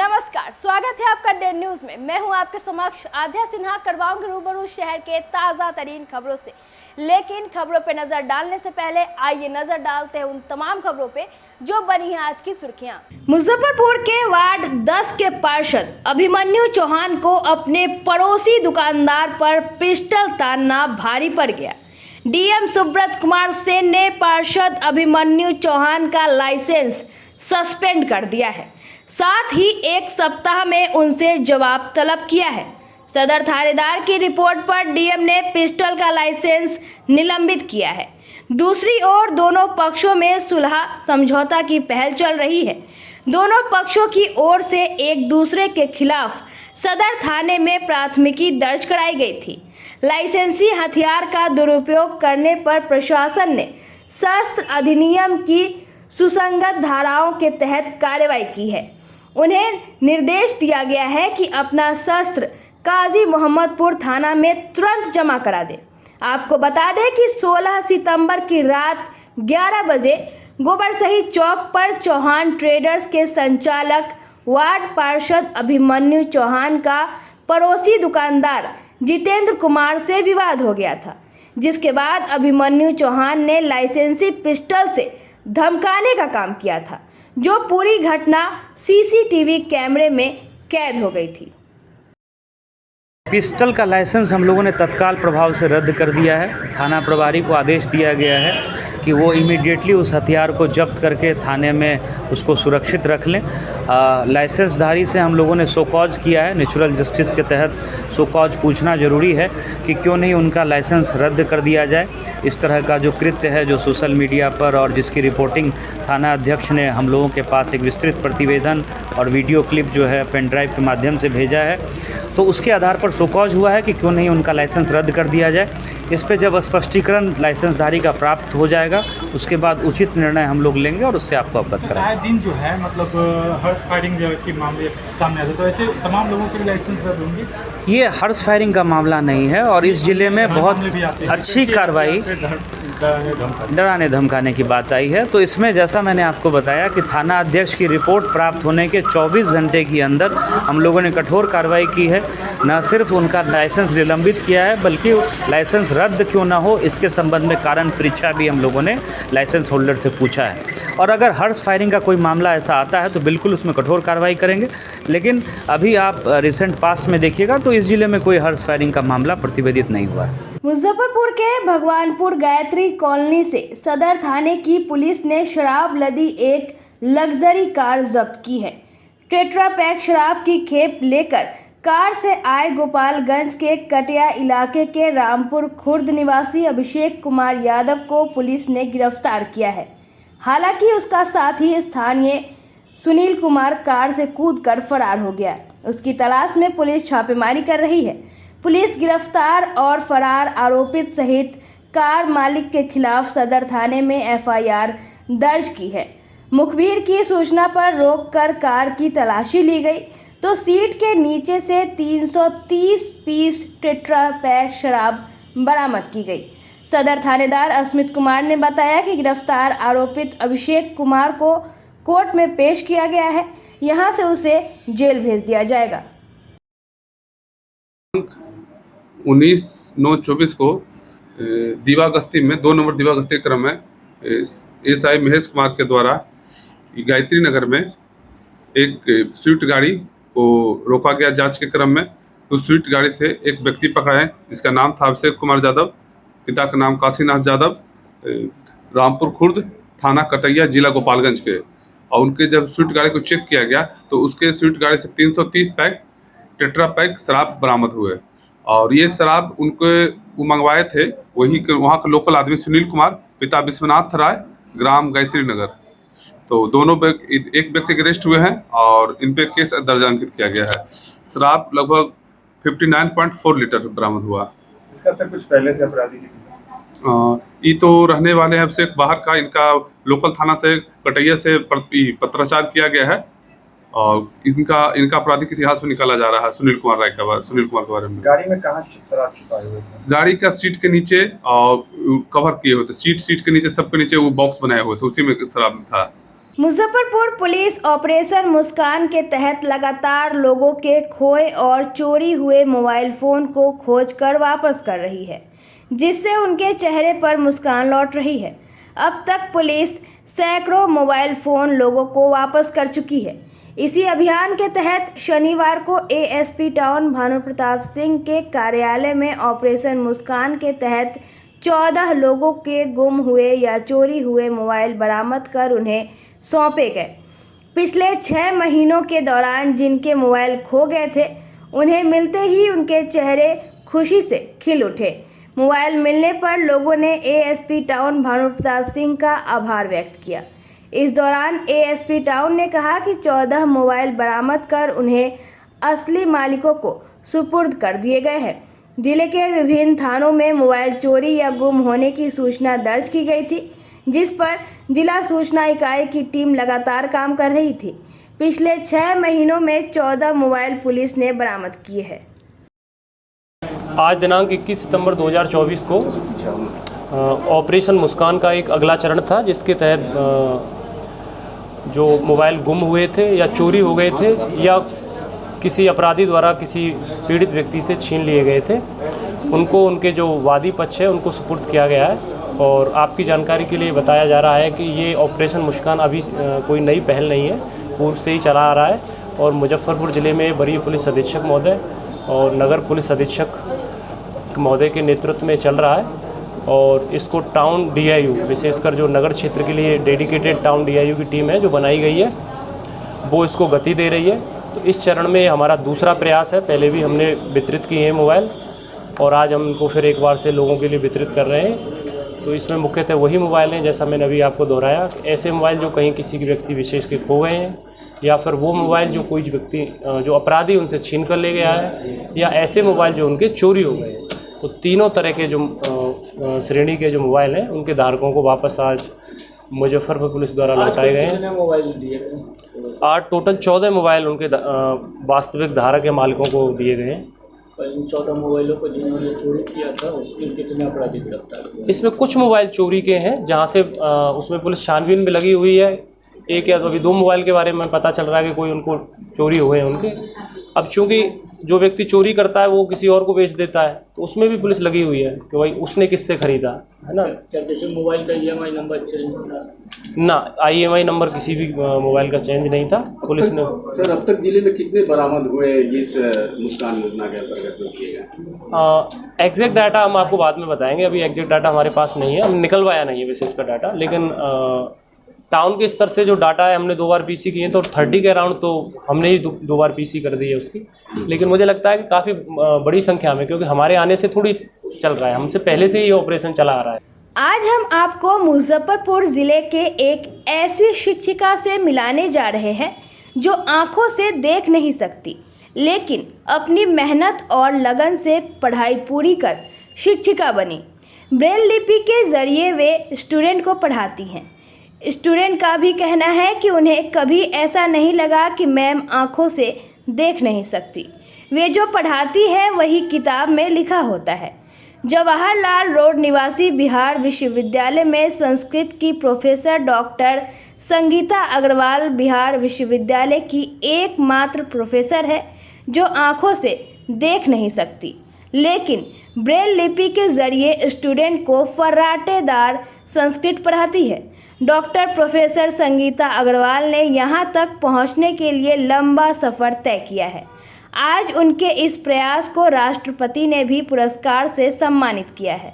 नमस्कार, स्वागत है आपका डेड न्यूज में। मैं हूं आपके समक्ष आध्या सिन्हा। करवाऊंगी रूबरू शहर के ताजा तरीन खबरों से। लेकिन खबरों पे नजर डालने से पहले आइए नजर डालते हैं उन तमाम खबरों पे जो बनी है आज की सुर्खियां। मुजफ्फरपुर के वार्ड 10 के पार्षद अभिमन्यु चौहान को अपने पड़ोसी दुकानदार पर पिस्टल तानना भारी पड़ गया। डीएम सुब्रत कुमार सेन ने पार्षद अभिमन्यु चौहान का लाइसेंस सस्पेंड कर दिया है, साथ ही 1 सप्ताह में उनसे जवाब तलब किया है। सदर थानेदार की रिपोर्ट पर डीएम ने पिस्टल का लाइसेंस निलंबित किया है। दूसरी ओर दोनों पक्षों में सुलह समझौता की पहल चल रही है। दोनों पक्षों की ओर से एक दूसरे के खिलाफ सदर थाने में प्राथमिकी दर्ज कराई गई थी। लाइसेंसी हथियार का दुरुपयोग करने पर प्रशासन ने शस्त्र अधिनियम की सुसंगत धाराओं के तहत कार्रवाई की है। उन्हें निर्देश दिया गया है कि अपना शस्त्र काजी मोहम्मदपुर थाना में तुरंत जमा करा दे। आपको बता दें कि 16 सितंबर की रात 11 बजे गोबरसही चौक पर चौहान ट्रेडर्स के संचालक वार्ड पार्षद अभिमन्यु चौहान का पड़ोसी दुकानदार जितेंद्र कुमार से विवाद हो गया था, जिसके बाद अभिमन्यु चौहान ने लाइसेंसी पिस्टल से धमकाने का काम किया था, जो पूरी घटना सीसीटीवी कैमरे में कैद हो गई थी। पिस्टल का लाइसेंस हम लोगों ने तत्काल प्रभाव से रद्द कर दिया है। थाना प्रभारी को आदेश दिया गया है कि वो इमीडिएटली उस हथियार को जब्त करके थाने में उसको सुरक्षित रख लें। लाइसेंसधारी से हम लोगों ने शो कॉज किया है। नेचुरल जस्टिस के तहत शो कॉज पूछना ज़रूरी है कि क्यों नहीं उनका लाइसेंस रद्द कर दिया जाए। इस तरह का जो कृत्य है जो सोशल मीडिया पर और जिसकी रिपोर्टिंग थाना अध्यक्ष ने हम लोगों के पास एक विस्तृत प्रतिवेदन और वीडियो क्लिप जो है पेन ड्राइव के माध्यम से भेजा है, तो उसके आधार पर शो कॉज हुआ है कि क्यों नहीं उनका लाइसेंस रद्द कर दिया जाए। इस पर जब स्पष्टीकरण लाइसेंसधारी का प्राप्त हो जाएगा उसके बाद उचित निर्णय हम लोग लेंगे और उससे आपको अवगत कराएंगे। दिन जो है मतलब हर्ष फायरिंग के मामले सामने आते, तो ऐसे तमाम लोगों के लाइसेंस रद्द होंगे। ये हर्ष फायरिंग का मामला नहीं है और इस जिले में बहुत अच्छी कार्रवाई डराने धमकाने की बात आई है। तो इसमें जैसा मैंने आपको बताया कि थाना अध्यक्ष की रिपोर्ट प्राप्त होने के 24 घंटे के अंदर हम लोगों ने कठोर कार्रवाई की है। न सिर्फ उनका लाइसेंस निलंबित किया है बल्कि लाइसेंस रद्द क्यों ना हो इसके संबंध में कारण परीक्षा भी हम लोगों ने लाइसेंस होल्डर से पूछा है। और अगर हर्ष फायरिंग का कोई मामला ऐसा आता है तो बिल्कुल उसमें कठोर कार्रवाई करेंगे। लेकिन अभी आप रिसेंट पास्ट में देखिएगा तो इस जिले में कोई हर्ष फायरिंग का मामला प्रतिवेदित नहीं हुआ है। मुजफ्फरपुर के भगवानपुर गायत्री कॉलोनी से सदर थाने की पुलिस ने शराब लदी एक लग्जरी कार जब्त की है। टेट्रा पैक शराब की खेप लेकर कार से आए गोपालगंज के कटिया इलाके के रामपुर खुर्द निवासी अभिषेक कुमार यादव को पुलिस ने गिरफ्तार किया है। हालांकि उसका साथी स्थानीय सुनील कुमार कार से कूदकर फरार हो गया। उसकी तलाश में पुलिस छापेमारी कर रही है। पुलिस गिरफ्तार और फरार आरोपित सहित कार मालिक के खिलाफ सदर थाने में एफआईआर दर्ज की है। मुखबिर की सूचना पर रोककर कार की तलाशी ली गई तो सीट के नीचे से 330 पीस टेट्रा पैक शराब बरामद की गई। सदर थानेदार अस्मित कुमार ने बताया कि गिरफ्तार आरोपित अभिषेक कुमार को कोर्ट में पेश किया गया है। यहां से उसे जेल भेज दिया जाएगा। 19/9/24 को दीवा गश्ती में 2 नंबर दीवा गश्ती क्रम में एसआई महेश कुमार के द्वारा गायत्री नगर में एक स्विफ्ट गाड़ी को रोका गया। जांच के क्रम में तो स्विफ्ट गाड़ी से एक व्यक्ति पकड़ा है जिसका नाम था अभिषेक कुमार यादव, पिता का नाम काशीनाथ यादव, रामपुर खुर्द, थाना कटैया, जिला गोपालगंज के। और उनके जब स्विफ्ट गाड़ी को चेक किया गया तो उसके स्विफ्ट गाड़ी से 330 पैक टेट्रा पैक शराब बरामद हुए। और ये शराब उनको वो मंगवाए थे वहाँ के लोकल आदमी सुनील कुमार, पिता विश्वनाथ राय, ग्राम गायत्री नगर। तो दोनों एक व्यक्ति अरेस्ट हुए हैं और इन पे केस दर्ज अंकित किया गया है। शराब लगभग 59.4 लीटर बरामद हुआ। इसका सर कुछ पहले से अपराधी ये तो रहने वाले हैं से बाहर का, इनका लोकल थाना से कटैया से पत्राचार किया गया है और इनका आपराधिक इतिहास में निकाला जा रहा है। सुनील कुमार के बारे में। गाड़ी में कहाँ शराब छुपाए हुए थे? गाड़ी का सीट के नीचे और कवर किए हुए थे। सीट के नीचे सबके नीचे वो बॉक्स बनाए हुए थे, उसी में शराब था। मुजफ्फरपुर पुलिस ऑपरेशन मुस्कान के तहत लगातार लोगों के खोए और चोरी हुए मोबाइल फ़ोन को खोजकर वापस कर रही है, जिससे उनके चेहरे पर मुस्कान लौट रही है। अब तक पुलिस सैकड़ों मोबाइल फ़ोन लोगों को वापस कर चुकी है। इसी अभियान के तहत शनिवार को एएसपी टाउन भानु प्रताप सिंह के कार्यालय में ऑपरेशन मुस्कान के तहत 14 लोगों के गुम हुए या चोरी हुए मोबाइल बरामद कर उन्हें सौंपे गए। पिछले 6 महीनों के दौरान जिनके मोबाइल खो गए थे, उन्हें मिलते ही उनके चेहरे खुशी से खिल उठे। मोबाइल मिलने पर लोगों ने एएसपी टाउन भानु प्रताप सिंह का आभार व्यक्त किया। इस दौरान एएसपी टाउन ने कहा कि 14 मोबाइल बरामद कर उन्हें असली मालिकों को सुपुर्द कर दिए गए हैं। जिले के विभिन्न थानों में मोबाइल चोरी या गुम होने की सूचना दर्ज की गई थी, जिस पर जिला सूचना इकाई की टीम लगातार काम कर रही थी। पिछले 6 महीनों में 14 मोबाइल पुलिस ने बरामद किए हैं। आज दिनांक 21 सितंबर 2024 को ऑपरेशन मुस्कान का एक अगला चरण था, जिसके तहत जो मोबाइल गुम हुए थे या चोरी हो गए थे या किसी अपराधी द्वारा किसी पीड़ित व्यक्ति से छीन लिए गए थे, उनको उनके जो वादी पक्ष है उनको सुपुर्द किया गया है। और आपकी जानकारी के लिए बताया जा रहा है कि ये ऑपरेशन मुस्कान अभी कोई नई पहल नहीं है, पूर्व से ही चला आ रहा है। और मुजफ्फरपुर ज़िले में वरीय पुलिस अधीक्षक महोदय और नगर पुलिस अधीक्षक महोदय के नेतृत्व में चल रहा है। और इसको टाउन डीआईयू, विशेषकर जो नगर क्षेत्र के लिए डेडिकेटेड टाउन डीआईयू की टीम है जो बनाई गई है, वो इसको गति दे रही है। तो इस चरण में हमारा दूसरा प्रयास है। पहले भी हमने वितरित किए हैं मोबाइल और आज हम इनको फिर एक बार से लोगों के लिए वितरित कर रहे हैं। तो इसमें मुख्यतः वही मोबाइल हैं, जैसा मैंने अभी आपको दोहराया, ऐसे मोबाइल जो कहीं किसी व्यक्ति विशेष के खो गए हैं, या फिर वो मोबाइल जो कोई व्यक्ति जो अपराधी उनसे छीन कर ले गया है, या ऐसे मोबाइल जो उनके चोरी हो गए हैं। तो तीनों तरह के जो श्रेणी के जो मोबाइल हैं उनके धारकों को वापस आज मुजफ्फरपुर पुलिस द्वारा लौटाए गए हैं। मोबाइल दिए गए? आज टोटल 14 मोबाइल उनके वास्तविक धारक के मालिकों को दिए गए हैं। इन 14 मोबाइलों को जिन्होंने चोरी किया था उसमें कितने अपराधी गिरफ्तार हुए? इसमें कुछ मोबाइल चोरी के हैं, जहां से उसमें पुलिस छानबीन में लगी हुई है। एक या अभी 2 मोबाइल के बारे में पता चल रहा है कि कोई उनको चोरी हुए हैं उनके। अब चूंकि जो व्यक्ति चोरी करता है वो किसी और को बेच देता है, तो उसमें भी पुलिस लगी हुई है कि भाई उसने किससे खरीदा, है ना। क्या किसी मोबाइल का EMI नंबर चेंज था? ना, IMI नंबर किसी भी मोबाइल का चेंज नहीं था। पुलिस ने सर अब तक जिले में कितने बरामद हुए इस मुस्कान योजना के अंतर्गत जो किए गए? एग्जैक्ट डाटा हम आपको बाद में बताएंगे। अभी एग्जैक्ट डाटा हमारे पास नहीं है, हम निकलवाया नहीं है विशेष का डाटा। लेकिन टाउन के स्तर से जो डाटा है, हमने 2 बार PC किए तो 30 के अराउंड तो हमने ही 2 बार PC कर दी है उसकी। लेकिन मुझे लगता है कि काफ़ी बड़ी संख्या में, क्योंकि हमारे आने से थोड़ी चल रहा है, हमसे पहले से ही ऑपरेशन चला आ रहा है। आज हम आपको मुजफ्फरपुर ज़िले के एक ऐसी शिक्षिका से मिलाने जा रहे हैं जो आंखों से देख नहीं सकती, लेकिन अपनी मेहनत और लगन से पढ़ाई पूरी कर शिक्षिका बनी। ब्रेल लिपि के ज़रिए वे स्टूडेंट को पढ़ाती हैं। स्टूडेंट का भी कहना है कि उन्हें कभी ऐसा नहीं लगा कि मैम आंखों से देख नहीं सकती। वे जो पढ़ाती है वही किताब में लिखा होता है। जवाहरलाल रोड निवासी बिहार विश्वविद्यालय में संस्कृत की प्रोफेसर डॉक्टर संगीता अग्रवाल बिहार विश्वविद्यालय की एकमात्र प्रोफेसर है जो आंखों से देख नहीं सकती, लेकिन ब्रेल लिपि के ज़रिए स्टूडेंट को फर्राटेदार संस्कृत पढ़ाती है। डॉक्टर प्रोफेसर संगीता अग्रवाल ने यहाँ तक पहुँचने के लिए लंबा सफ़र तय किया है। आज उनके इस प्रयास को राष्ट्रपति ने भी पुरस्कार से सम्मानित किया है।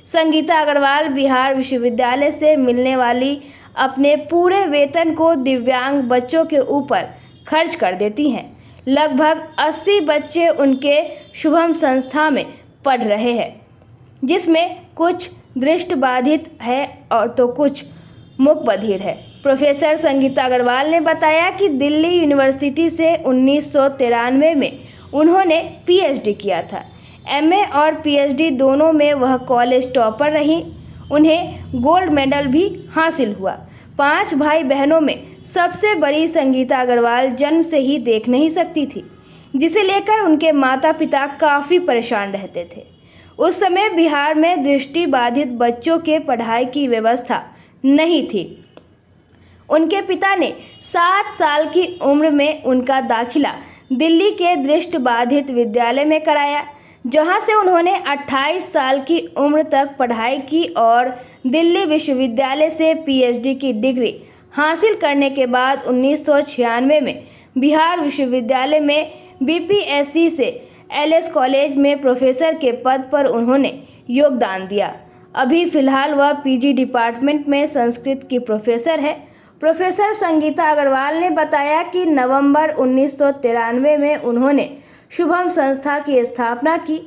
संगीता अग्रवाल बिहार विश्वविद्यालय से मिलने वाली अपने पूरे वेतन को दिव्यांग बच्चों के ऊपर खर्च कर देती हैं। लगभग 80 बच्चे उनके शुभम संस्था में पढ़ रहे हैं, जिसमें कुछ दृष्टिबाधित है और तो कुछ मूक बधिर है। प्रोफेसर संगीता अग्रवाल ने बताया कि दिल्ली यूनिवर्सिटी से 1993 में उन्होंने PhD किया था। MA और PhD दोनों में वह कॉलेज टॉपर रहीं। उन्हें गोल्ड मेडल भी हासिल हुआ। 5 भाई बहनों में सबसे बड़ी संगीता अग्रवाल जन्म से ही देख नहीं सकती थी, जिसे लेकर उनके माता पिता काफ़ी परेशान रहते थे। उस समय बिहार में दृष्टिबाधित बच्चों के पढ़ाई की व्यवस्था नहीं थी। उनके पिता ने 7 साल की उम्र में उनका दाखिला दिल्ली के दृष्टिबाधित विद्यालय में कराया, जहां से उन्होंने 28 साल की उम्र तक पढ़ाई की और दिल्ली विश्वविद्यालय से पीएचडी की डिग्री हासिल करने के बाद 1996 में बिहार विश्वविद्यालय में बीपीएससी से एलएस कॉलेज में प्रोफेसर के पद पर उन्होंने योगदान दिया। अभी फिलहाल वह पीजी डिपार्टमेंट में संस्कृत की प्रोफेसर है। प्रोफेसर संगीता अग्रवाल ने बताया कि नवंबर 1993 में उन्होंने शुभम संस्था की स्थापना की।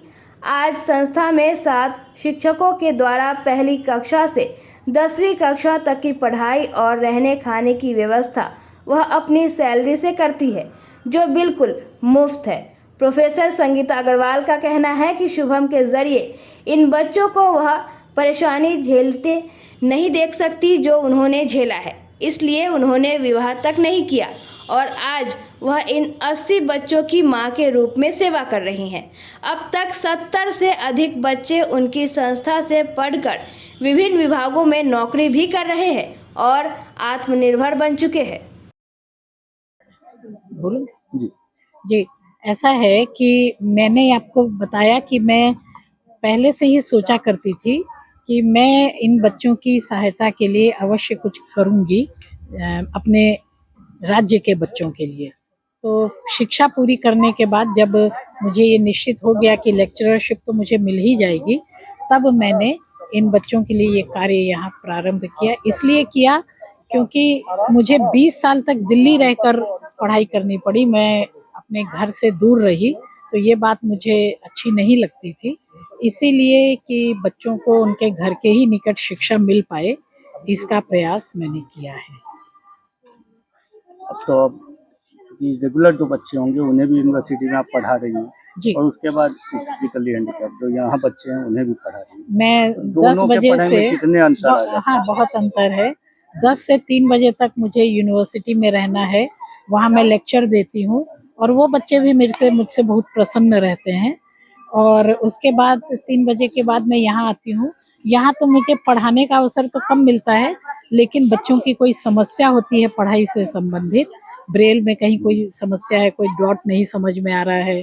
आज संस्था में 7 शिक्षकों के द्वारा पहली कक्षा से 10वीं कक्षा तक की पढ़ाई और रहने खाने की व्यवस्था वह अपनी सैलरी से करती है, जो बिल्कुल मुफ्त है। प्रोफेसर संगीता अग्रवाल का कहना है कि शुभम के जरिए इन बच्चों को वह परेशानी झेलते नहीं देख सकती जो उन्होंने झेला है, इसलिए उन्होंने विवाह तक नहीं किया और आज वह इन 80 बच्चों की मां के रूप में सेवा कर रही हैं। अब तक 70 से अधिक बच्चे उनकी संस्था से पढ़कर विभिन्न विभागों में नौकरी भी कर रहे हैं और आत्मनिर्भर बन चुके हैं। जी, ऐसा है कि मैंने आपको बताया कि मैं पहले से ही सोचा करती थी कि मैं इन बच्चों की सहायता के लिए अवश्य कुछ करूंगी अपने राज्य के बच्चों के लिए। तो शिक्षा पूरी करने के बाद जब मुझे ये निश्चित हो गया कि लेक्चरशिप तो मुझे मिल ही जाएगी, तब मैंने इन बच्चों के लिए ये कार्य यहाँ प्रारंभ किया। इसलिए किया क्योंकि मुझे 20 साल तक दिल्ली रहकर पढ़ाई करनी पड़ी, मैं अपने घर से दूर रही, तो ये बात मुझे अच्छी नहीं लगती थी। इसीलिए कि बच्चों को उनके घर के ही निकट शिक्षा मिल पाए, इसका प्रयास मैंने किया है। अब तो रेगुलर जो बच्चे होंगे उन्हें भी यूनिवर्सिटी में आप पढ़ा रही हैं जी, और उसके बाद फिजिकली हैंडीकैप जो यहाँ बच्चे हैं उन्हें भी पढ़ा रही हैं। मैं 10 बजे से कितने अंतर आ जाते हैं? हाँ, बहुत अंतर है। 10 से 3 बजे तक मुझे यूनिवर्सिटी में रहना है, वहाँ मैं लेक्चर देती हूँ और वो बच्चे भी मुझसे बहुत प्रसन्न रहते हैं। और उसके बाद 3 बजे के बाद मैं यहाँ आती हूँ। यहाँ तो मुझे पढ़ाने का अवसर तो कम मिलता है, लेकिन बच्चों की कोई समस्या होती है पढ़ाई से संबंधित, ब्रेल में कहीं कोई समस्या है, कोई डॉट नहीं समझ में आ रहा है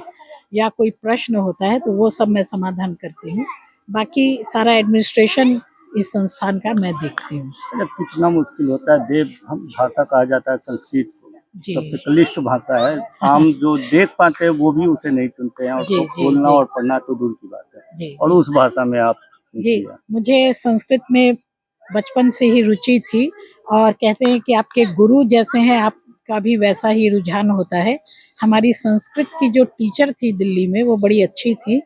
या कोई प्रश्न होता है, तो वो सब मैं समाधान करती हूँ। बाकी सारा एडमिनिस्ट्रेशन इस संस्थान का मैं देखती हूँ। कितना मुश्किल होता है, देव भाषा कहा जाता है संस्कृत, सबसे क्लिष्ट भाषा है। हम जो देख पाते हैं वो भी उसे नहीं सुनते हैं और तो बोलना और पढ़ना तो दूर की बात है। और उस भाषा में आप जी, मुझे संस्कृत में बचपन से ही रुचि थी और कहते हैं कि आपके गुरु जैसे हैं आपका भी वैसा ही रुझान होता है। हमारी संस्कृत की जो टीचर थी दिल्ली में, वो बड़ी अच्छी थी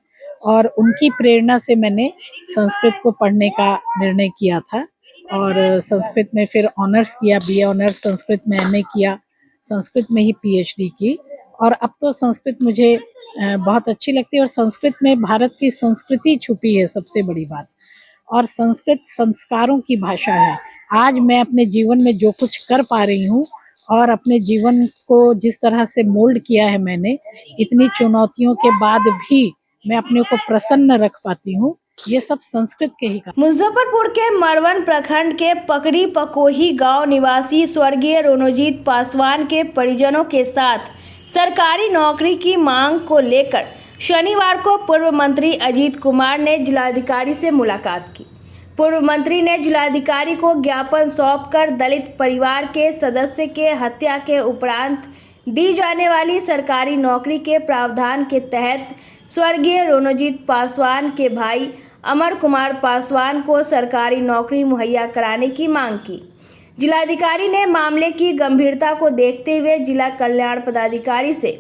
और उनकी प्रेरणा से मैंने संस्कृत को पढ़ने का निर्णय किया था और संस्कृत में फिर ऑनर्स किया, बीए ऑनर्स संस्कृत में, एमए किया, संस्कृत में ही पीएचडी की। और अब तो संस्कृत मुझे बहुत अच्छी लगती है और संस्कृत में भारत की संस्कृति छुपी है, सबसे बड़ी बात। और संस्कृत संस्कारों की भाषा है। आज मैं अपने जीवन में जो कुछ कर पा रही हूँ और अपने जीवन को जिस तरह से मोल्ड किया है मैंने, इतनी चुनौतियों के बाद भी मैं अपने को प्रसन्न रख पाती हूँ, ये सब संस्कृत के ही कारण। मुजफ्फरपुर के मरवन प्रखंड के पकड़ी पकोही गांव निवासी स्वर्गीय रोनोजीत पासवान के परिजनों के साथ सरकारी नौकरी की मांग को लेकर शनिवार को पूर्व मंत्री अजीत कुमार ने जिलाधिकारी से मुलाकात की। पूर्व मंत्री ने जिलाधिकारी को ज्ञापन सौंपकर दलित परिवार के सदस्य के हत्या के उपरांत दी जाने वाली सरकारी नौकरी के प्रावधान के तहत स्वर्गीय रोनोजीत पासवान के भाई अमर कुमार पासवान को सरकारी नौकरी मुहैया कराने की मांग की। जिलाधिकारी ने मामले की गंभीरता को देखते हुए जिला कल्याण पदाधिकारी से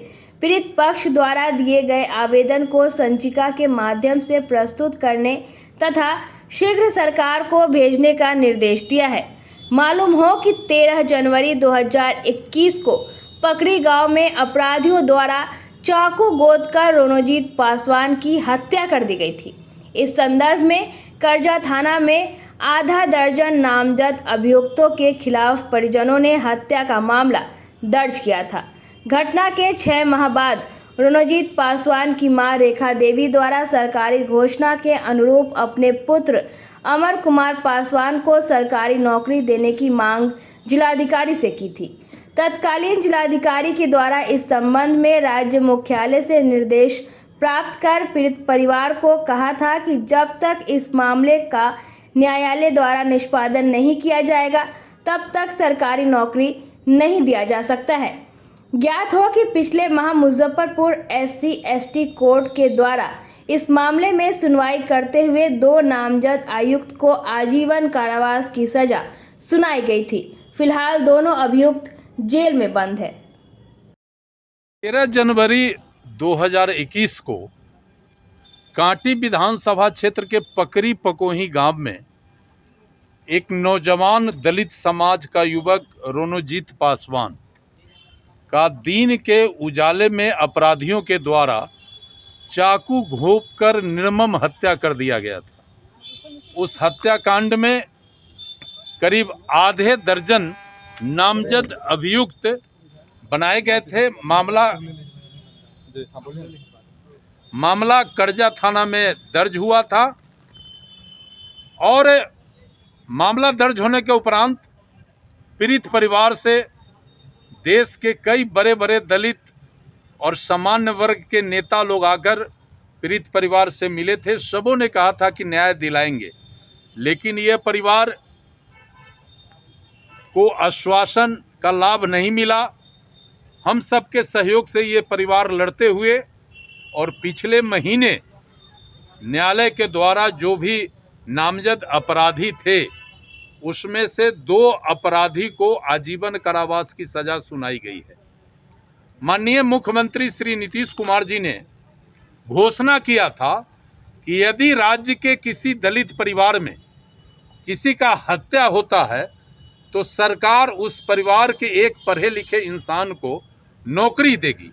पीड़ित पक्ष द्वारा दिए गए आवेदन को संचिका के माध्यम से प्रस्तुत करने तथा शीघ्र सरकार को भेजने का निर्देश दिया है। मालूम हो कि 13 जनवरी 2021 को पकड़ी गांव में अपराधियों द्वारा चाकू गोदकर रोनोजीत पासवान की हत्या कर दी गई थी। इस संदर्भ में करजा थाना में आधा दर्जन नामजद अभियुक्तों के खिलाफ परिजनों ने हत्या का मामला दर्ज किया था। घटना के 6 माह बाद रोनोजीत पासवान की मां रेखा देवी द्वारा सरकारी घोषणा के अनुरूप अपने पुत्र अमर कुमार पासवान को सरकारी नौकरी देने की मांग जिलाधिकारी से की थी। तत्कालीन जिलाधिकारी के द्वारा इस संबंध में राज्य मुख्यालय से निर्देश प्राप्त कर पीड़ित परिवार को कहा था कि जब तक इस मामले का न्यायालय द्वारा निष्पादन नहीं किया जाएगा तब तक सरकारी नौकरी नहीं दिया जा सकता है। ज्ञात हो कि पिछले माह मुजफ्फरपुर SC/ST कोर्ट के द्वारा इस मामले में सुनवाई करते हुए 2 नामजद आयुक्त को आजीवन कारावास की सजा सुनाई गई थी। फिलहाल दोनों अभियुक्त जेल में बंद है। 13 जनवरी 2021 को कांटी विधानसभा क्षेत्र के पकरी पकोही गांव में एक नौजवान दलित समाज का युवक रोनोजीत पासवान का दिन के उजाले में अपराधियों के द्वारा चाकू घोंपकर निर्मम हत्या कर दिया गया था। उस हत्याकांड में करीब आधे दर्जन नामजद अभियुक्त बनाए गए थे। मामला करजा थाना में दर्ज हुआ था और मामला दर्ज होने के उपरांत पीड़ित परिवार से देश के कई बड़े बड़े दलित और सामान्य वर्ग के नेता लोग आकर पीड़ित परिवार से मिले थे। सबों ने कहा था कि न्याय दिलाएंगे, लेकिन यह परिवार को आश्वासन का लाभ नहीं मिला। हम सबके सहयोग से ये परिवार लड़ते हुए और पिछले महीने न्यायालय के द्वारा जो भी नामजद अपराधी थे उसमें से 2 अपराधी को आजीवन कारावास की सजा सुनाई गई है। माननीय मुख्यमंत्री श्री नीतीश कुमार जी ने घोषणा किया था कि यदि राज्य के किसी दलित परिवार में किसी का हत्या होता है तो सरकार उस परिवार के एक पढ़े लिखे इंसान को नौकरी देगी।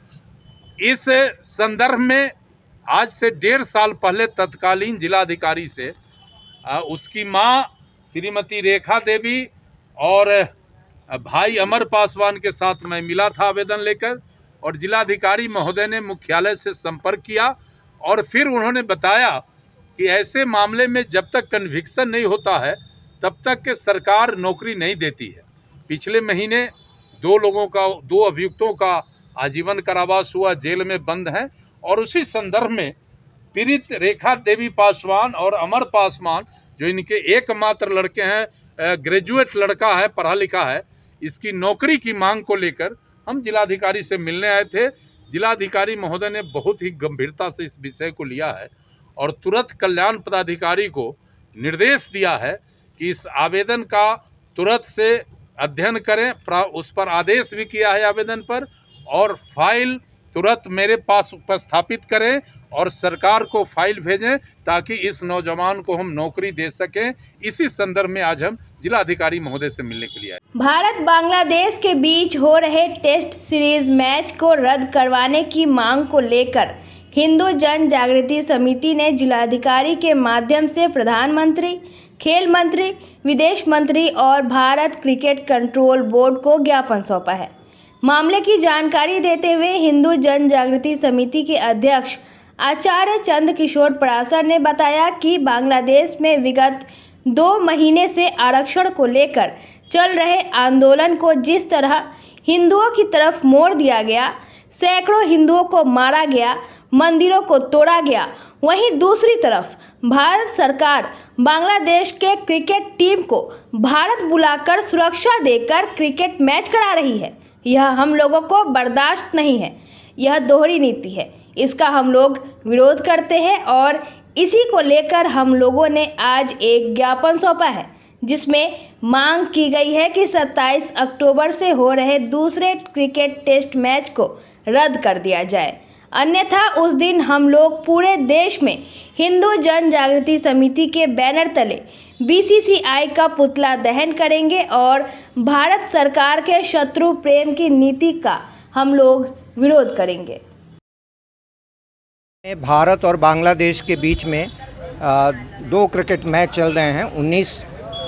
इस संदर्भ में आज से 1.5 साल पहले तत्कालीन जिलाधिकारी से उसकी मां श्रीमती रेखा देवी और भाई अमर पासवान के साथ मैं मिला था आवेदन लेकर, और जिलाधिकारी महोदय ने मुख्यालय से संपर्क किया और फिर उन्होंने बताया कि ऐसे मामले में जब तक कन्विक्शन नहीं होता है तब तक के सरकार नौकरी नहीं देती है। पिछले महीने 2 अभियुक्तों का आजीवन कारावास हुआ, जेल में बंद हैं, और उसी संदर्भ में पीड़ित रेखा देवी पासवान और अमर पासवान जो इनके एकमात्र लड़के हैं, ग्रेजुएट लड़का है, पढ़ा लिखा है, इसकी नौकरी की मांग को लेकर हम जिलाधिकारी से मिलने आए थे। जिलाधिकारी महोदय ने बहुत ही गंभीरता से इस विषय को लिया है और तुरंत कल्याण पदाधिकारी को निर्देश दिया है कि इस आवेदन का तुरंत से अध्ययन करें। उस पर आदेश भी किया है आवेदन पर, और फाइल तुरंत मेरे पास उपस्थापित करें और सरकार को फाइल भेजें ताकि इस नौजवान को हम नौकरी दे सकें। इसी संदर्भ में आज हम जिलाधिकारी महोदय से मिलने के लिए आए। भारत बांग्लादेश के बीच हो रहे टेस्ट सीरीज मैच को रद्द करवाने की मांग को लेकर हिंदू जन जागृति समिति ने जिलाधिकारी के माध्यम से प्रधानमंत्री, खेल मंत्री, विदेश मंत्री और भारत क्रिकेट कंट्रोल बोर्ड को ज्ञापन सौंपा है। मामले की जानकारी देते हुए हिंदू जन जागृति समिति के अध्यक्ष आचार्य चंद किशोर पराशर ने बताया कि बांग्लादेश में विगत 2 महीने से आरक्षण को लेकर चल रहे आंदोलन को जिस तरह हिंदुओं की तरफ मोड़ दिया गया, सैकड़ों हिंदुओं को मारा गया, मंदिरों को तोड़ा गया, वहीं दूसरी तरफ भारत सरकार बांग्लादेश के क्रिकेट टीम को भारत बुलाकर सुरक्षा देकर क्रिकेट मैच करा रही है। यह हम लोगों को बर्दाश्त नहीं है। यह दोहरी नीति है, इसका हम लोग विरोध करते हैं और इसी को लेकर हम लोगों ने आज एक ज्ञापन सौंपा है जिसमें मांग की गई है कि 27 अक्टूबर से हो रहे दूसरे क्रिकेट टेस्ट मैच को रद्द कर दिया जाए, अन्यथा उस दिन हम लोग पूरे देश में हिंदू जन जागृति समिति के बैनर तले BCCI का पुतला दहन करेंगे और भारत सरकार के शत्रु प्रेम की नीति का हम लोग विरोध करेंगे। भारत और बांग्लादेश के बीच में 2 क्रिकेट मैच चल रहे हैं। 19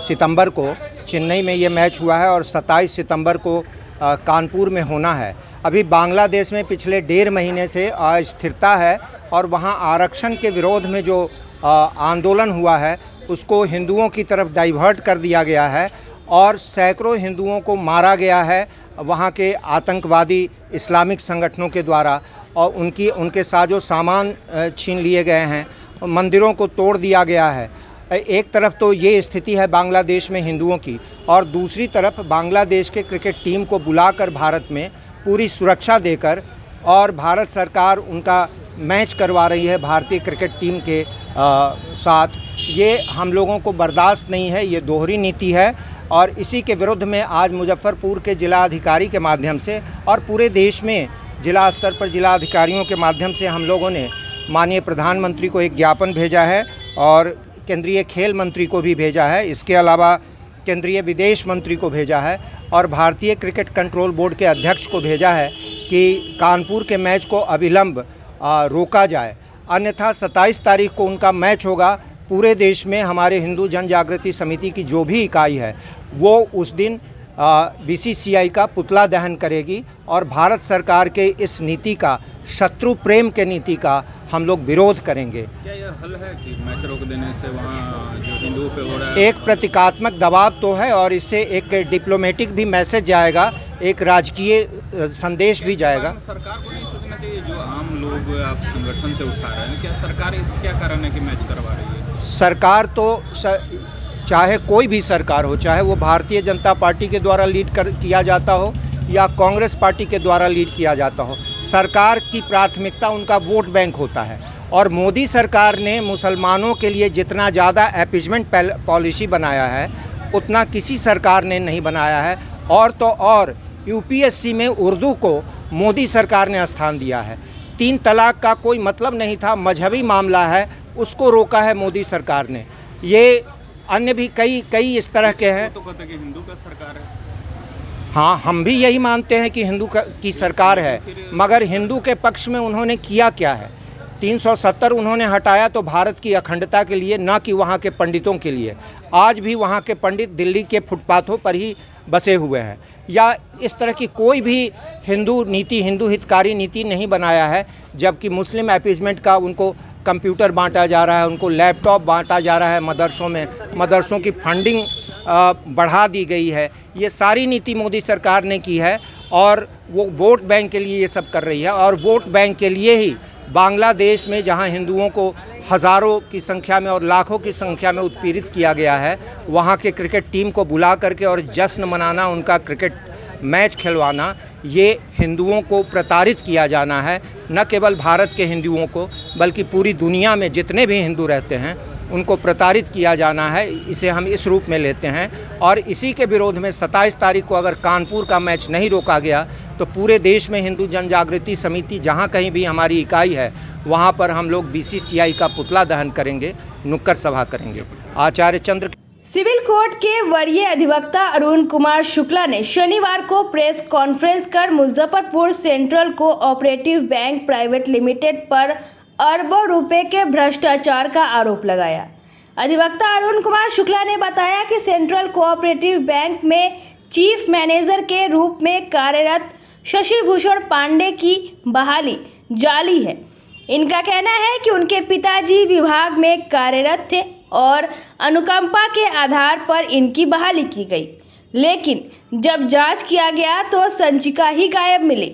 सितंबर को चेन्नई में ये मैच हुआ है और 27 सितंबर को कानपुर में होना है। अभी बांग्लादेश में पिछले 1.5 महीने से अस्थिरता है और वहाँ आरक्षण के विरोध में जो आंदोलन हुआ है उसको हिंदुओं की तरफ डाइवर्ट कर दिया गया है और सैकड़ों हिंदुओं को मारा गया है वहाँ के आतंकवादी इस्लामिक संगठनों के द्वारा, और उनके साजो सामान छीन लिए गए हैं, मंदिरों को तोड़ दिया गया है। एक तरफ तो ये स्थिति है बांग्लादेश में हिंदुओं की, और दूसरी तरफ बांग्लादेश के क्रिकेट टीम को बुलाकर भारत में पूरी सुरक्षा देकर और भारत सरकार उनका मैच करवा रही है भारतीय क्रिकेट टीम के साथ। ये हम लोगों को बर्दाश्त नहीं है, ये दोहरी नीति है, और इसी के विरुद्ध में आज मुजफ्फरपुर के जिला अधिकारी के माध्यम से और पूरे देश में जिला स्तर पर जिला अधिकारियों के माध्यम से हम लोगों ने माननीय प्रधानमंत्री को एक ज्ञापन भेजा है और केंद्रीय खेल मंत्री को भी भेजा है। इसके अलावा केंद्रीय विदेश मंत्री को भेजा है और भारतीय क्रिकेट कंट्रोल बोर्ड के अध्यक्ष को भेजा है कि कानपुर के मैच को अविलंब रोका जाए, अन्यथा 27 तारीख को उनका मैच होगा। पूरे देश में हमारे हिंदू जन जागृति समिति की जो भी इकाई है वो उस दिन बीसीसीआई का पुतला दहन करेगी और भारत सरकार के इस नीति का, शत्रु प्रेम के नीति का हम लोग विरोध करेंगे। क्या यह हल है कि मैच रोक देने से वहाँ जो हिंदुओं पे हो रहा है? एक प्रतीकात्मक दबाव तो है और इससे एक डिप्लोमेटिक भी मैसेज जाएगा, एक राजकीय संदेश भी जाएगा। सरकार को नहीं सोचना चाहिए, जो आम लोग आप संगठन से उठा रहे हैं, क्या सरकार इसका क्या कारण है कि मैच करवा रही है? सरकार तो चाहे कोई भी सरकार हो, चाहे वो भारतीय जनता पार्टी के द्वारा लीड किया जाता हो या कांग्रेस पार्टी के द्वारा लीड किया जाता हो, सरकार की प्राथमिकता उनका वोट बैंक होता है। और मोदी सरकार ने मुसलमानों के लिए जितना ज़्यादा अपीजमेंट पॉलिसी बनाया है उतना किसी सरकार ने नहीं बनाया है। और तो और यूपीएससी में उर्दू को मोदी सरकार ने स्थान दिया है। 3 तलाक का कोई मतलब नहीं था, मजहबी मामला है, उसको रोका है मोदी सरकार ने। ये अन्य भी कई इस तरह के हैं। तो कहते हैं कि हिंदू का सरकार है। हाँ, हम भी यही मानते हैं कि हिंदू की सरकार है, मगर हिंदू के पक्ष में उन्होंने किया क्या है? 370 उन्होंने हटाया तो भारत की अखंडता के लिए, ना कि वहाँ के पंडितों के लिए। आज भी वहाँ के पंडित दिल्ली के फुटपाथों पर ही बसे हुए हैं। या इस तरह की कोई भी हिंदू नीति, हिंदू हितकारी नीति नहीं बनाया है, जबकि मुस्लिम अपीजमेंट का उनको कंप्यूटर बांटा जा रहा है, उनको लैपटॉप बांटा जा रहा है मदरसों में, मदरसों की फंडिंग बढ़ा दी गई है। ये सारी नीति मोदी सरकार ने की है और वो वोट बैंक के लिए ये सब कर रही है। और वोट बैंक के लिए ही बांग्लादेश में, जहां हिंदुओं को हज़ारों की संख्या में और लाखों की संख्या में उत्पीड़ित किया गया है, वहां के क्रिकेट टीम को बुला करके और जश्न मनाना, उनका क्रिकेट मैच खिलवाना, ये हिंदुओं को प्रताड़ित किया जाना है। न केवल भारत के हिंदुओं को बल्कि पूरी दुनिया में जितने भी हिंदू रहते हैं उनको प्रताड़ित किया जाना है। इसे हम इस रूप में लेते हैं और इसी के विरोध में 27 तारीख को अगर कानपुर का मैच नहीं रोका गया तो पूरे देश में हिंदू जन जागृति समिति जहां कहीं भी हमारी इकाई है वहां पर हम लोग बीसीसीआई का पुतला दहन करेंगे, नुक्कड़ सभा करेंगे। आचार्य चंद्र सिविल कोर्ट के वरीय अधिवक्ता अरुण कुमार शुक्ला ने शनिवार को प्रेस कॉन्फ्रेंस कर Muzaffarpur central cooperative bank private limited पर अरबों रुपए के भ्रष्टाचार का आरोप लगाया। अधिवक्ता अरुण कुमार शुक्ला ने बताया कि सेंट्रल कोऑपरेटिव बैंक में चीफ मैनेजर के रूप में कार्यरत शशि भूषण पांडे की बहाली जाली है। इनका कहना है कि उनके पिताजी विभाग में कार्यरत थे और अनुकंपा के आधार पर इनकी बहाली की गई, लेकिन जब जांच किया गया तो संचिका ही गायब मिली।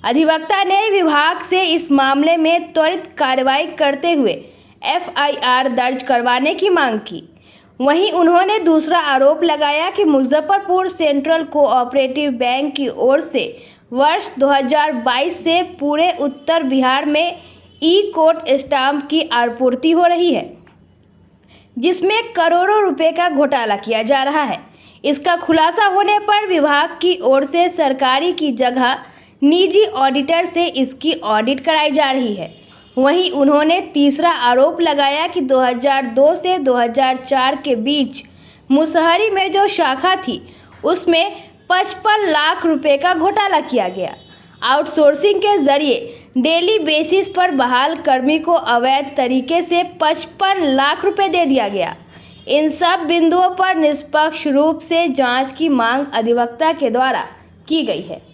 अधिवक्ता ने विभाग से इस मामले में त्वरित कार्रवाई करते हुए एफआईआर दर्ज करवाने की मांग की। वहीं उन्होंने दूसरा आरोप लगाया कि मुजफ्फरपुर सेंट्रल कोऑपरेटिव बैंक की ओर से वर्ष 2022 से पूरे उत्तर बिहार में ई-कोर्ट स्टाम्प की आपूर्ति हो रही है, जिसमें करोड़ों रुपए का घोटाला किया जा रहा है। इसका खुलासा होने पर विभाग की ओर से सरकारी की जगह निजी ऑडिटर से इसकी ऑडिट कराई जा रही है। वहीं उन्होंने तीसरा आरोप लगाया कि 2002 से 2004 के बीच मुसहरी में जो शाखा थी उसमें 55 लाख रुपए का घोटाला किया गया। आउटसोर्सिंग के जरिए डेली बेसिस पर बहाल कर्मी को अवैध तरीके से 55 लाख रुपए दे दिया गया। इन सब बिंदुओं पर निष्पक्ष रूप से जांच की मांग अधिवक्ता के द्वारा की गई है।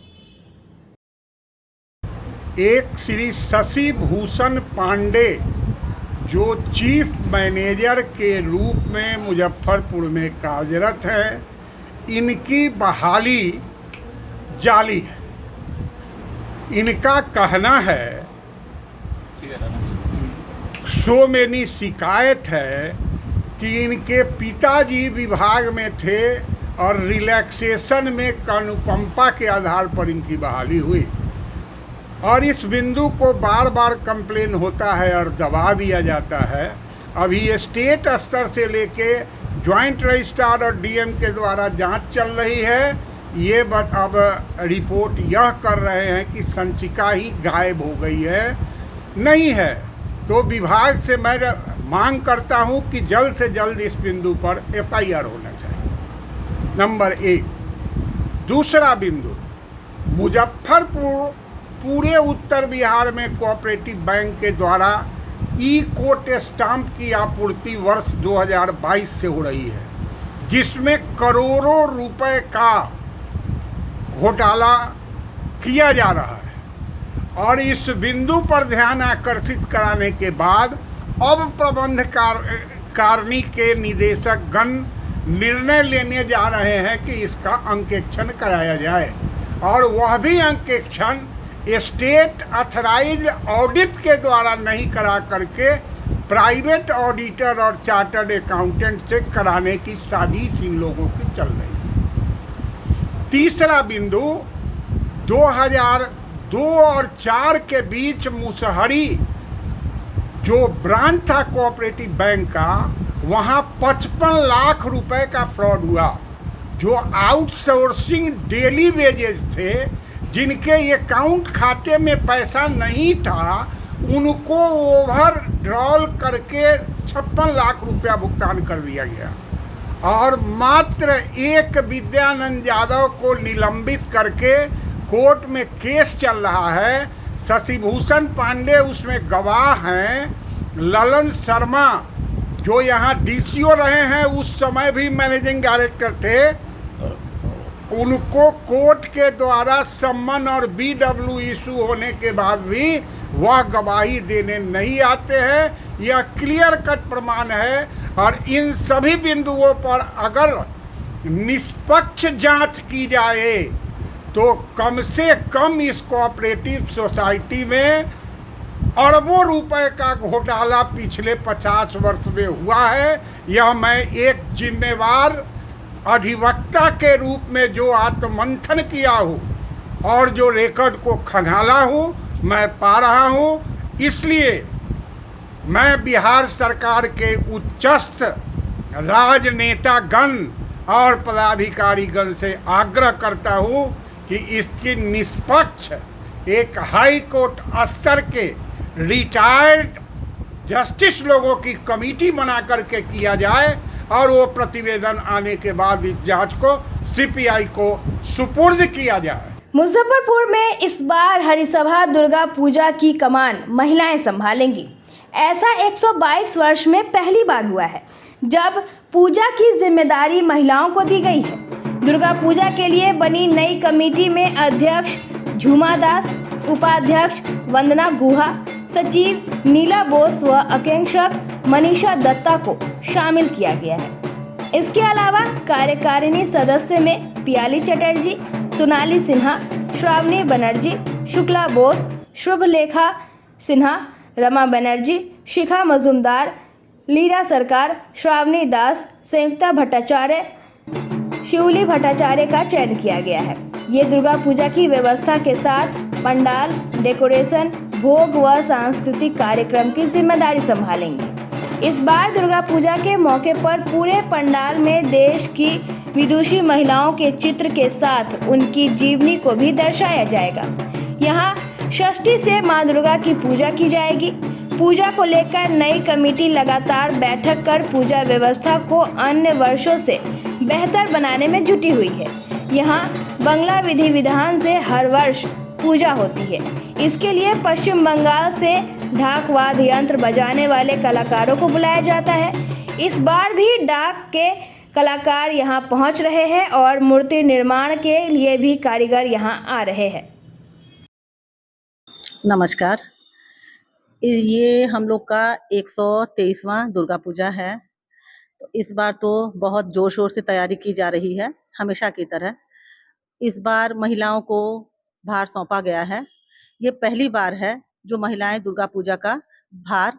एक श्री शशि भूषण पांडे जो चीफ मैनेजर के रूप में मुजफ्फरपुर में कार्यरत है, इनकी बहाली जाली है। इनका कहना है, सो मेनी शिकायत है कि इनके पिताजी विभाग में थे और रिलैक्सेशन में अनुकंपा के आधार पर इनकी बहाली हुई, और इस बिंदु को बार बार कंप्लेन होता है और दबा दिया जाता है। अभी स्टेट स्तर से लेके ज्वाइंट रजिस्ट्रार और डीएम के द्वारा जांच चल रही है। ये अब रिपोर्ट यह कर रहे हैं कि संचिका ही गायब हो गई है, नहीं है। तो विभाग से मैं मांग करता हूं कि जल्द से जल्द इस बिंदु पर एफआईआर होना चाहिए, नंबर 1। दूसरा बिंदु, मुजफ्फरपुर पूरे उत्तर बिहार में कोऑपरेटिव बैंक के द्वारा ई कोर्ट स्टाम्प की आपूर्ति वर्ष 2022 से हो रही है, जिसमें करोड़ों रुपए का घोटाला किया जा रहा है। और इस बिंदु पर ध्यान आकर्षित कराने के बाद अब प्रबंध कारिणी के निदेशक गण निर्णय लेने जा रहे हैं कि इसका अंकेक्षण कराया जाए, और वह भी अंकेक्षण स्टेट अथराइज ऑडिट के द्वारा नहीं करा करके प्राइवेट ऑडिटर और चार्टर्ड अकाउंटेंट से कराने की साजिश इन लोगों की चल रही है। तीसरा बिंदु, 2002 और 4 के बीच मुसहरी जो ब्रांच था कोऑपरेटिव बैंक का, वहाँ 55 लाख रुपए का फ्रॉड हुआ। जो आउटसोर्सिंग डेली वेजेस थे, जिनके अकाउंट खाते में पैसा नहीं था, उनको ओवर ड्रॉल करके 56 लाख रुपया भुगतान कर दिया गया। और मात्र एक विद्यानंद यादव को निलंबित करके कोर्ट में केस चल रहा है। शशिभूषण पांडे उसमें गवाह हैं। ललन शर्मा जो यहाँ डीसीओ रहे हैं, उस समय भी मैनेजिंग डायरेक्टर थे, उनको कोर्ट के द्वारा सम्मन और बीडब्ल्यू इशू होने के बाद भी वह गवाही देने नहीं आते हैं। यह क्लियर कट प्रमाण है। और इन सभी बिंदुओं पर अगर निष्पक्ष जांच की जाए तो कम से कम इस कोऑपरेटिव सोसाइटी में अरबों रुपए का घोटाला पिछले 50 वर्ष में हुआ है। यह मैं एक जिम्मेवार अधिवक्ता के रूप में जो आत्ममंथन किया हूँ और जो रिकॉर्ड को खंगाला हूँ, मैं पा रहा हूँ। इसलिए मैं बिहार सरकार के उच्चस्थ राजनेतागण और पदाधिकारीगण से आग्रह करता हूँ कि इसकी निष्पक्ष एक हाई कोर्ट स्तर के रिटायर्ड जस्टिस लोगों की कमेटी बना करके किया जाए, और वो प्रतिवेदन आने के बाद इस जांच को सीपीआई को सुपुर्द किया जाए। मुजफ्फरपुर में इस बार हरिसभा दुर्गा पूजा की कमान महिलाएं संभालेंगी। ऐसा 122 वर्ष में पहली बार हुआ है जब पूजा की जिम्मेदारी महिलाओं को दी गई है। दुर्गा पूजा के लिए बनी नई कमेटी में अध्यक्ष झूमा दास, उपाध्यक्ष वंदना गुहा, सचिव नीला बोस व अंकेक्षक मनीषा दत्ता को शामिल किया गया है। इसके अलावा कार्यकारिणी सदस्य में पियाली चटर्जी, सोनाली सिन्हा, श्रावणी बनर्जी, शुक्ला बोस, शुभलेखा सिन्हा, रमा बनर्जी, शिखा मजुमदार, लीला सरकार, श्रावणी दास, संयुक्ता भट्टाचार्य, शिवली भट्टाचार्य का चयन किया गया है। ये दुर्गा पूजा की व्यवस्था के साथ पंडाल, डेकोरेशन, भोग व सांस्कृतिक कार्यक्रम की जिम्मेदारी संभालेंगे। इस बार दुर्गा पूजा के मौके पर पूरे पंडाल में देश की विदुषी महिलाओं के चित्र के साथ उनकी जीवनी को भी दर्शाया जाएगा। यहाँ षष्ठी से मां दुर्गा की पूजा की जाएगी। पूजा को लेकर नई कमेटी लगातार बैठक कर पूजा व्यवस्था को अन्य वर्षों से बेहतर बनाने में जुटी हुई है। यहाँ बंगला विधि विधान से हर वर्ष पूजा होती है। इसके लिए पश्चिम बंगाल से ढाक वाद्य यंत्र बजाने वाले कलाकारों को बुलाया जाता है। इस बार भी डाक के कलाकार यहाँ पहुँच रहे हैं और मूर्ति निर्माण के लिए भी कारीगर यहाँ आ रहे हैं। नमस्कार, ये हम लोग का 123वां दुर्गा पूजा है। तो इस बार तो बहुत जोर शोर से तैयारी की जा रही है, हमेशा की तरह। इस बार महिलाओं को भार सौंपा गया है। ये पहली बार है जो महिलाएं दुर्गा पूजा का भार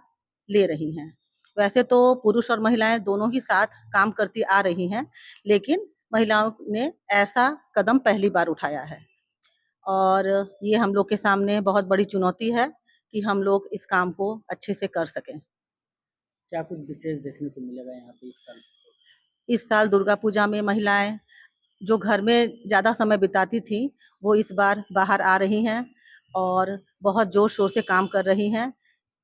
ले रही हैं। वैसे तो पुरुष और महिलाएं दोनों ही साथ काम करती आ रही हैं, लेकिन महिलाओं ने ऐसा कदम पहली बार उठाया है और ये हम लोग के सामने बहुत बड़ी चुनौती है कि हम लोग इस काम को अच्छे से कर सकें। क्या कुछ विशेष देखने को मिलेगा यहाँ पे इस साल? इस साल दुर्गा पूजा में महिलाएं जो घर में ज़्यादा समय बिताती थी वो इस बार बाहर आ रही हैं और बहुत जोर शोर से काम कर रही हैं।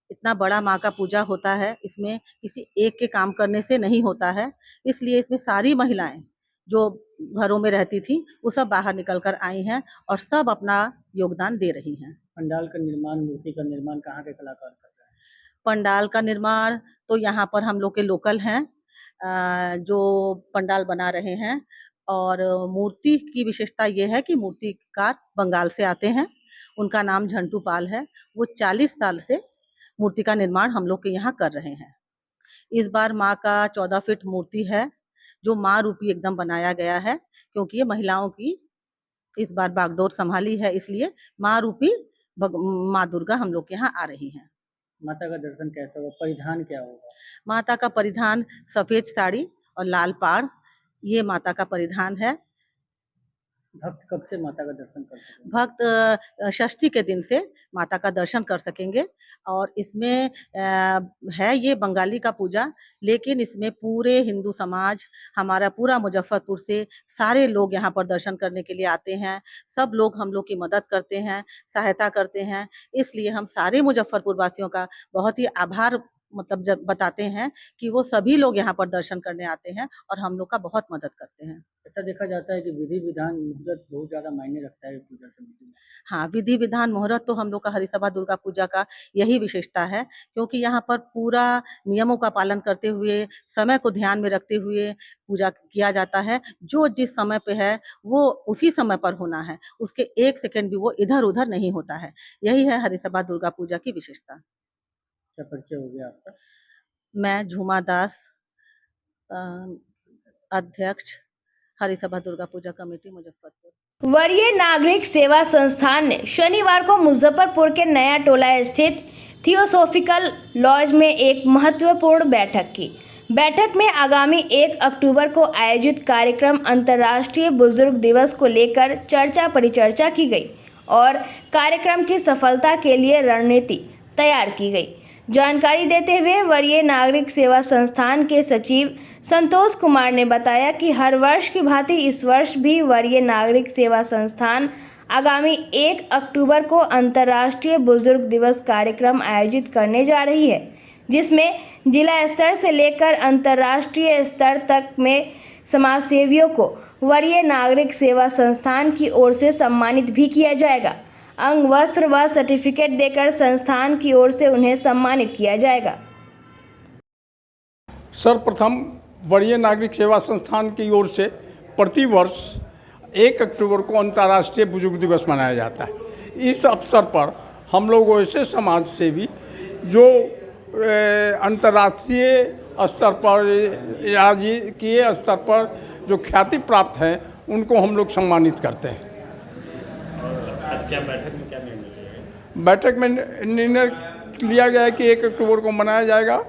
इतना बड़ा माँ का पूजा होता है, इसमें किसी एक के काम करने से नहीं होता है, इसलिए इसमें सारी महिलाएं जो घरों में रहती थी वो सब बाहर निकल कर आई हैं और सब अपना योगदान दे रही हैं। पंडाल का निर्माण, मूर्ति का निर्माण कहाँ के कलाकार कर रहे हैं? पंडाल का निर्माण तो यहाँ पर हम लोग के लोकल हैं जो पंडाल बना रहे हैं और मूर्ति की विशेषता ये है कि मूर्तिकार बंगाल से आते हैं। उनका नाम झंटू पाल है। वो 40 साल से मूर्ति का निर्माण हम लोग के यहाँ कर रहे हैं। इस बार माँ का 14 फीट मूर्ति है जो माँ रूपी एकदम बनाया गया है, क्योंकि ये महिलाओं की इस बार बागडोर संभाली है, इसलिए माँ रूपी माँ दुर्गा हम लोग के यहाँ आ रही हैं। माता का दर्शन कैसा होगा? परिधान क्या होगा? माता का परिधान सफेद साड़ी और लाल पाड़, ये माता का परिधान है। भक्त कब से माता का दर्शन कर सकेंगे? भक्त षष्ठी के दिन से माता का दर्शन कर सकेंगे और इसमें है ये बंगाली का पूजा, लेकिन इसमें पूरे हिंदू समाज, हमारा पूरा मुजफ्फरपुर से सारे लोग यहाँ पर दर्शन करने के लिए आते हैं। सब लोग हम लोग की मदद करते हैं, सहायता करते हैं, इसलिए हम सारे मुजफ्फरपुर वासियों का बहुत ही आभार जब बताते हैं कि वो सभी लोग यहाँ पर दर्शन करने आते हैं और हम लोग का बहुत मदद करते हैं। ऐसा देखा जाता है कि विधि विधान मुहूर्त बहुत ज़्यादा मायने रखता है पूजा समिति में। हाँ, विधि विधान मुहूर्त तो हम लोग का हरिसभा दुर्गा पूजा का यही विशेषता है, क्योंकि यहाँ पर पूरा नियमों का पालन करते हुए, समय को ध्यान में रखते हुए पूजा किया जाता है। जो जिस समय पे है वो उसी समय पर होना है, उसके 1 सेकंड भी वो इधर उधर नहीं होता है। यही है हरिसभा दुर्गा पूजा की विशेषता। क्या परिचय हो गया आपका? मैं झूमा दास, अध्यक्ष हरिसभा दुर्गा पूजा कमेटी मुजफ्फरपुर। वरीय नागरिक सेवा संस्थान ने शनिवार को मुजफ्फरपुर के नया टोला स्थित थियोसॉफिकल लॉज में एक महत्वपूर्ण बैठक की। बैठक में आगामी 1 अक्टूबर को आयोजित कार्यक्रम अंतर्राष्ट्रीय बुजुर्ग दिवस को लेकर चर्चा परिचर्चा की गई और कार्यक्रम की सफलता के लिए रणनीति तैयार की गई। जानकारी देते हुए वरीय नागरिक सेवा संस्थान के सचिव संतोष कुमार ने बताया कि हर वर्ष की भांति इस वर्ष भी वरीय नागरिक सेवा संस्थान आगामी 1 अक्टूबर को अंतर्राष्ट्रीय बुजुर्ग दिवस कार्यक्रम आयोजित करने जा रही है, जिसमें जिला स्तर से लेकर अंतर्राष्ट्रीय स्तर तक में समाजसेवियों को वरीय नागरिक सेवा संस्थान की ओर से सम्मानित भी किया जाएगा। अंग वस्त्र व सर्टिफिकेट देकर संस्थान की ओर से उन्हें सम्मानित किया जाएगा। सर्वप्रथम वरीय नागरिक सेवा संस्थान की ओर से प्रतिवर्ष 1 अक्टूबर को अंतर्राष्ट्रीय बुजुर्ग दिवस मनाया जाता है। इस अवसर पर हम लोग ऐसे समाज सेवी जो अंतर्राष्ट्रीय स्तर पर, राजकीय स्तर पर जो ख्याति प्राप्त है, उनको हम लोग सम्मानित करते हैं। आज क्या बैठक में क्या निर्णय लिया गया? बैठक में निर्णय लिया गया है कि 1 अक्टूबर को मनाया जाएगा।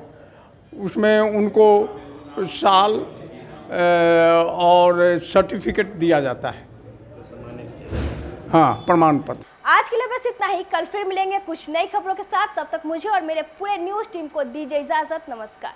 उसमें उनको साल और सर्टिफिकेट दिया जाता है, हाँ, प्रमाण पत्र। आज के लिए बस इतना ही। कल फिर मिलेंगे कुछ नई खबरों के साथ। तब तक मुझे और मेरे पूरे न्यूज़ टीम को दीजिए इजाज़त। नमस्कार।